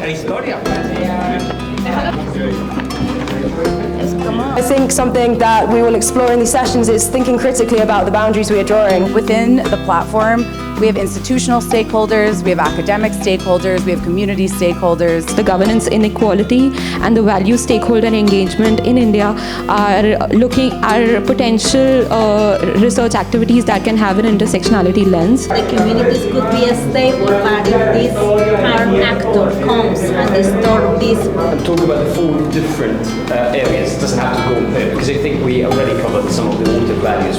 nuestra historia. I think something that we will explore in these sessions is thinking critically about the boundaries we are drawing. Within the platform, we have institutional stakeholders, we have academic stakeholders, we have community stakeholders. The governance inequality and the value stakeholder engagement in India are looking at potential research activities that can have an intersectionality lens. The communities could be a stable, but if this harm actor comes and distorts this. Talk about the 4 different areas. It doesn't have to go on there because I think we already covered some of the water values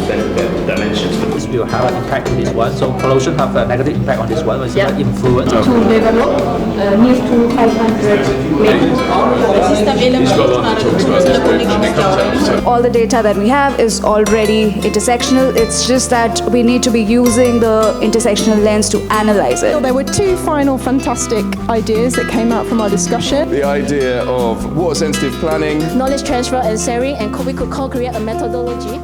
dimensions. This will have an impact on this one. So pollution have a negative impact on this one. It's an influence. To develop near to 500 All the data that we have is already intersectional. It's just that we need to be using the intersectional lens to analyze it. There were 2 final fantastic ideas that came out from our discussion. The idea of water sensitive planning, knowledge transfer and sharing, and we could co-create a methodology.